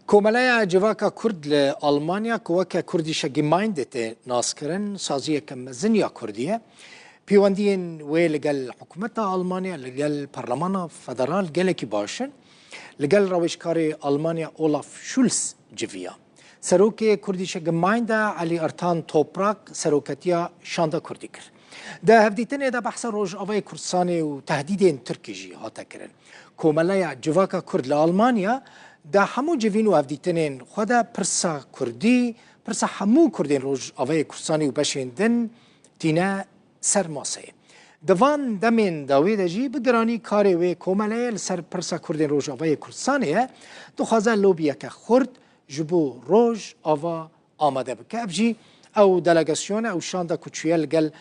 کومەلەیە جڤاکە کورد لە ئەڵمانیا کۆوەکە کوردیشە گیمایندێتێ ناسکردن سازیەکە مەزنیا کوردیە پەیوەندیên wê li gel hikûmeta Almanya li gel Parlemana Federal gelekî başin li gel rewêşkarê Almanya Olaf Scholz civiya. Serokê Kurdîşe Gemeinde Elî Ertan Toprak seroketiya şanda Kurdî kir. Di hevdîtinê de behsa Rojavayê Kurdistanê û tehdîdên Tirkî jî hate kirin. Komeleya civaka Kurd li Almanya da hemû civîn û hevdîtinên xwe de pirsa Kurdî, pirsa hemû Kurdên Rojavayê Kurdistanê û beşên din tîne ser maseyê. Di van demên dawê de jî bi giranî karê wê komeleyê li ser pirsa Kurdên Rojavayê Kurdistanê ye dixwaze lobiyeke xurt ji bo Rojava amade bike. Ev jî ew delegasyona ew şanda ku çûye li gel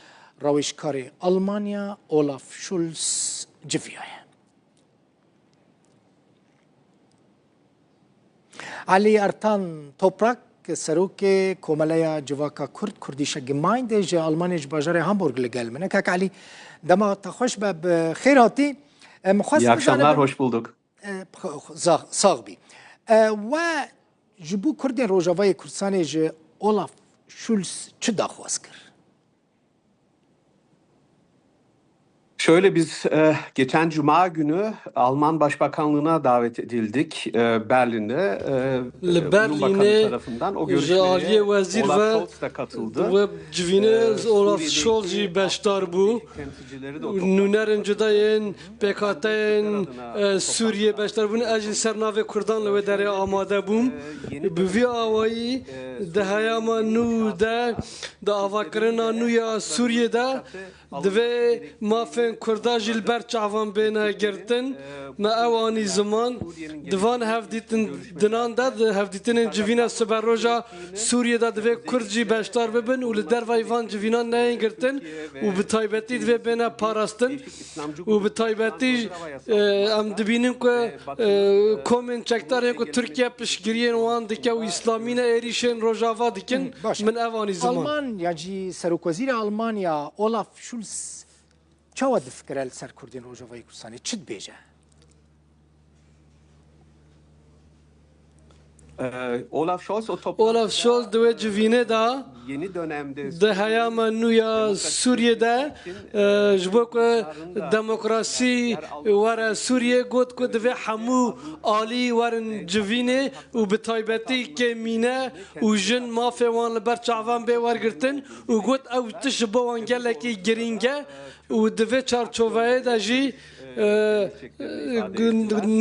rewêşkarê Almanya Olaf Scholz civiya ye. Elî Ertan Toprak serokê komeleya civaka Kurd Kurdîşe Gemeinde ji Almanya ji bajarê Hamburg li gel min e. Kak Elî dema te xweş be bi xêr hatî. İyi akşamlar, hoş bulduk. Sağ bî. We ji bo Kurdên Rojavayê Kurdistanê ji Olaf Scholz çi daxwaz kir? Şöyle biz geçen Cuma günü Alman Başbakanlığı'na davet edildik Berlin'de. Berlin'e tarafından o görüşmeye Olaf Scholz da katıldı. Ve civine Olaf Scholz'i beştar bu. Nûnerên cudayên PKK'ên Suriye beştar bûn ejî sernavê Kurdan li wê derê amade bûm. Bi vî awayî di heyama nû de di avakirina nû ya Suriye'de divê mafên Kurda jî li ber çavan bêne girtin me ew anî ziman divan hevdîtin dinan de di hevdîtinên civîna siberroja Sûriye'de divê Kurd jî beşdar bibin û li derveyî van civînan neyên girtin û bi taybetî divê bêne parastin û bi taybetî em dibînin ku komên çekdarên ku Tirkiye piştgiriyên wan dike û îslamîne êrişên Rojava dikin min ev anî ziman. Almanya jî Serokwezîrê Almanya Olaf Scholz çawa difikire li ser Kurdên Rojavayê Kurdistanê çi dibêje? Olaf Scholz di wê civînê de yeni dönemde di heyama nû ya Sûriye'de ji bo ku demokrasî were Sûriye got ku divê hemû alî werin civînê û bi taybetî kêmîne û jin mafê wan li ber çavan bê wergirtin û got ew tişt ji bo wan gelekî giring e û divê çarçoveyê de jî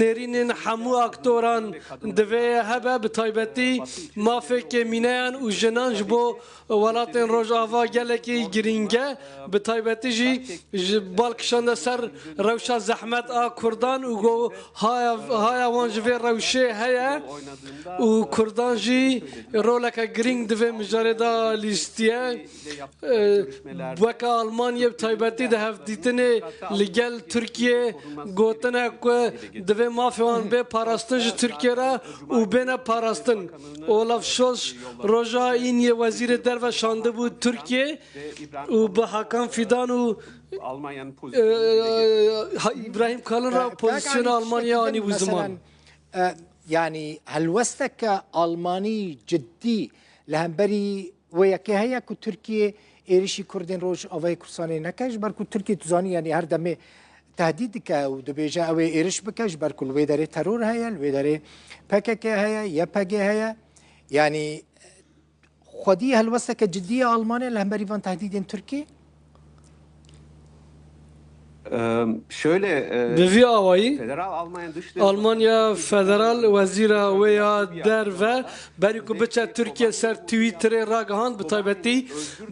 nêrînên hemû aktoran divê hebe bi taybetî mafê kêmîneyan û jinan ji bo welatên Rojava gelekî giring e bi taybetî jî ji balkişan de ser rewşa zehmet a Kurdan û haya wan ji vê rewşê heye û Kurdan jî roleke giring divê mijarê da lîstiye weka Almanya bi taybetî di hevdîtinê li gel Tirkiye gotine ku divê mafê wan bê parastin ji Tirkiye re û bêne parastin. Olaf Scholz roja îniyê wezîrê derve şandibû Tirkiye û bi Hakan Fidan û İbrahim Kalın ra pozisyona Almanya anî bu zaman. Yani helwesteke Almanî ciddî li hemberî wê yekê heye ku Tirkiye êrişî Kurdên Rojavayê Kurdistanê neke ji ber ku Tirkiye tu zanî yani her demê tehdîd dike û dibêje ew ê êriş bike ji ber ku li wê derê teror heye li wê derê PKK heye YPG heye yani xwedî helwesteke ciddî ya Almanya li hemberî van tehdîdên Tirkiye? Şöyle bi vî awayî Almanya Federal Wezîra wê ya derve berî ku biçe Tirkiye ser Twitterê ragihand bi taybetî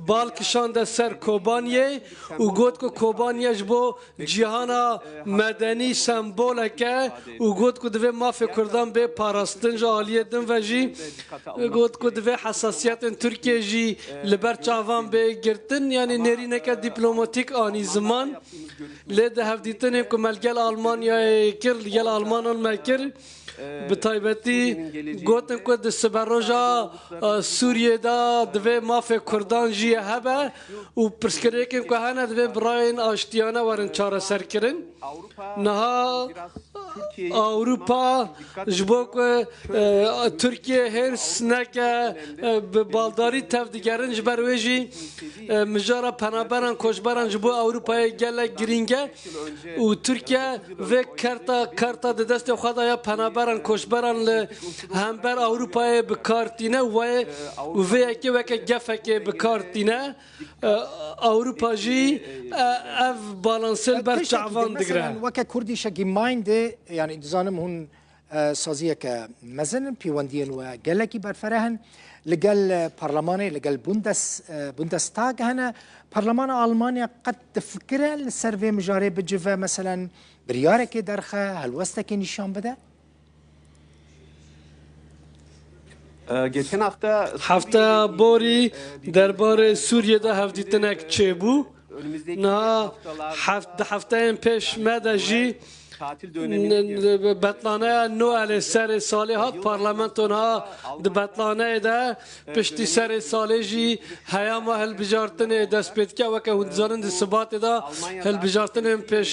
balkişan de ser Kobaniyê û got ku Kobaniye ji bo cîhana medenî semboleke û got ku divê mafê Kurdan bê parastin ji aliyê din ve jî got ku divê hesasiyetên Tirkiye jî li ber çavan bê girtin yani nêrîneke dîplomatîk anî ziman lê di hevdîtinê ku melgel Almanyayê kir gel Almanan me kir bi taybetî gotin ku di siberroja Sûriye'de divê mafê Kurdan jî hebe û pirsgirêkên ku hene divê birayên aştiyane werin çareserkirin. Niha Avrupa ji bo ku Türkiye her sneke bi baldari tevdigerin ji ber wê jî mijara penaberan koçberan ji bo Avrupa'ya gelek giringe û Türkiye ve karta di destê xwe da ya penaberan koçberan li hember Avrupa'ya bikartîne ve vê yekê weke gefekê bikartîne Avrupa jî ev balansel ber çavan digre. وەکە کوردیشە گیمایندێ یعنی دزانم هون سازیەکە مەزن پیوەندیان و گەلێکی بەرفەرە هەن لەگەل پەرلەمانێ لەگەل بوندەستاگ هەنە پەرلەمانە ئالمانیا قەت دفکرە لەسەر vê mijarê bicive مثلا biryareke derxe helwestekê nîşan bide? Geçen Hafta borî derbarê Sûriyeyê hevdîtinek çêbû. Na hefteyên pêş me de jî betlanaya Noelê serê salê hat parlamenton ha di betlaneyê de piştî serê salê jî heyama hilbijartinê dest pê dike weke hûn dizanin di sibatê da hilbijartinên pêş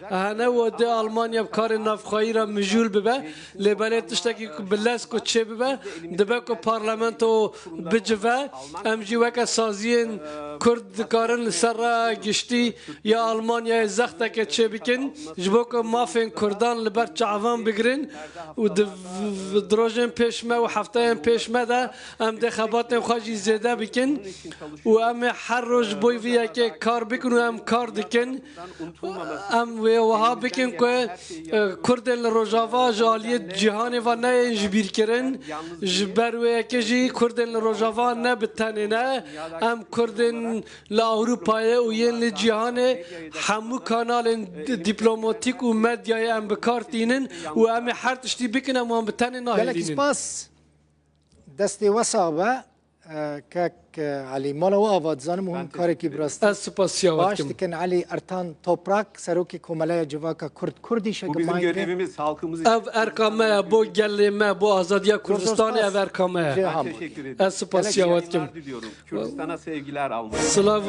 hene û dê Almanya bi karê navxwayî re mijûl bibe lêbelê tiştekî ku bi les ku çê bibe dibe ku parlamento bicive em jî weke saziyên Kurd dikarin li ser re giştî ya Almanyayê zexteke çê bikin ji bo ku mafên Kurdan li ber çavan bigirin û di rojên pêş me û hefteyên pêş me de em dê xebatên xwe jî zêde bikin û em ê her roj boy vî yekê kar bikin û em kar dikin em wê wiha bikin ku Kurdên li Rojava ji aliyê cîhanê ve neyên ji bîrkirin ji ber wê yekê jî Kurdên li Rojava ne bi tenê ne em Kurdên li Avrupayê û yên li cîhanê hemû kanalên dîplomatîk û medyayê em bikartînin û em ê her tiştî bikin em wan bi tenê gelekî nahêlînin. spas destê wesa be kek Alî mala we ava dizanim hûn karekî bi rastî Ez spasiya baş dikim. dikin Alî Ertan Toprak serokê Komeleya Civaka Kurdîşe Bu bizim gimandê görevimiz halkımız için. Ev erkame ye bo gelê me bo azadiya Kurdistanê ev erkame ye. Ben teşekkür ederim. Ez spasiya dikim. Yayınlar diliyorum. Kürdistan'a sevgiler Almanya. Silav